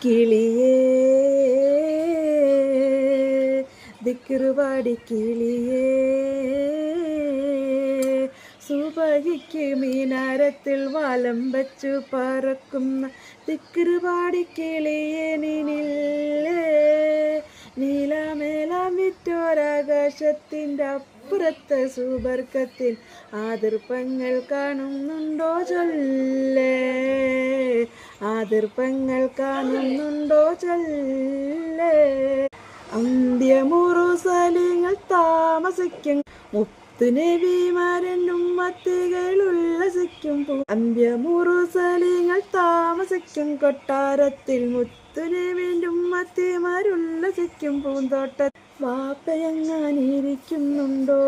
കിളിയേ ദിക്റുപാടി കിളിയേ സുബഹിക്ക് മീനാരത്തിൽ വാലം വച്ചു പറക്കുന്ന ദിക്റുപാടി കിളിയേ നിന്നില്ലേ നീലമേലം വിറ്റോരാകാശത്തിൻ്റെ അപ്പുറത്തെ സുബർക്കത്തിൽ ആതിർപ്പങ്ങൾ കാണുന്നുണ്ടോ ചൊല്ലേ ആതിർപ്പങ്ങൾ കാണുന്നുണ്ടോ ചൊല്ലേ അന്ത്യമുറുസലിങ്ങൾ താമസിക്കും മുത്തുനബിമാരൻ ഉമ്മത്തികൾ ഉല്ലസിക്കും അന്ത്യമുറുസലിങ്ങൾ താമസിക്കും കൊട്ടാരത്തിൽ മുത്തുനബിൻ്റെ ഉമ്മത്തിമാരുല്ലസിക്കും പൂന്തോട്ട വാപ്പയങ്ങാനിരിക്കുന്നുണ്ടോ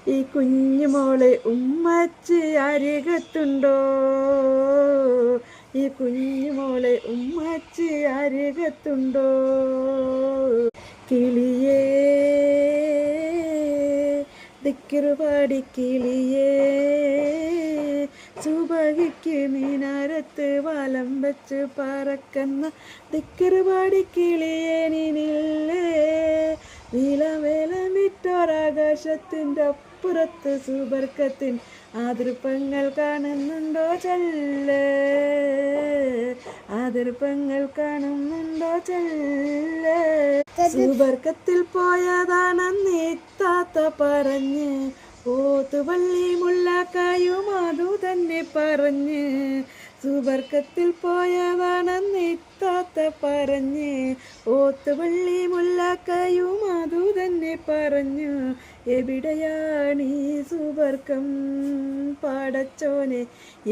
ഈ കുഞ്ഞുമോളെ ഉമ്മച്ചി അരികത്തുണ്ടോ ഈ കുഞ്ഞുമോളെ ഉമ്മച്ചി അരികത്തുണ്ടോ കിളിയേ ദിക്റുപാടി കിളിയേ സുബഹിക്ക് മീനാരത്ത് വലം വെച്ച് പറക്കുന്ന ദിക്റുപാടി കിളിയേ നിന്നില്ലേ നീലമേലം വിറ്റോരാകാശത്തിൻ്റെ അപ്പുറത്ത് സുബർക്കത്തിൻ ആതിർപ്പങ്ങൾ കാണുന്നുണ്ടോ ചൊല്ലേ ആതിർപ്പങ്ങൾ കാണുന്നുണ്ടോ ചൊല്ലേ സുബർക്കത്തിൽ പോയതാണെന്ന് താത്ത പറഞ്ഞ് ഓത്തുപള്ളി മുല്ലക്കായും അതു തന്നെ പറഞ്ഞ് സുബർക്കത്തിൽ പോയതാണെന്ന് താത്ത പറഞ്ഞ് ഓത്തുപള്ളി മുല്ലക്കായും അതു തന്നെ പറഞ്ഞു എവിടെയാണ് ഈ സുബർക്കം പടച്ചോനെ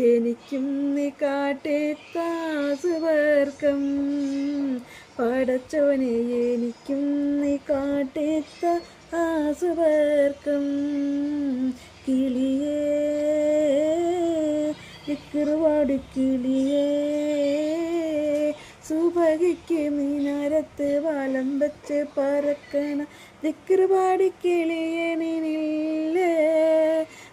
എനിക്കും നീ കാട്ടേത്താ സുബർക്കം പടച്ചോനെ എനിക്കും നീ കാട്ടേത്ത സുബർക്കം കിളിയേ ദിക്റുപാടി കിളിയേ സുബഹിക്ക് മീനാരത്ത് വലം വെച്ച് പറക്കണ ദിക്റുപാടി കിളിയേ നിന്നില്ലേ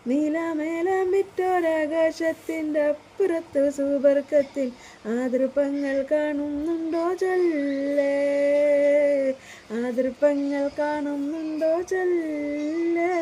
നീലമേലം വിറ്റോരാകാശത്തിൻ്റെ അപ്പുറത്ത് സുബർക്കത്തിൽ ആതിർപ്പങ്ങൾ കാണുന്നുണ്ടോ ചൊല്ലേ ആതിർപ്പങ്ങൾ കാണുന്നുണ്ടോ ചൊല്ലേ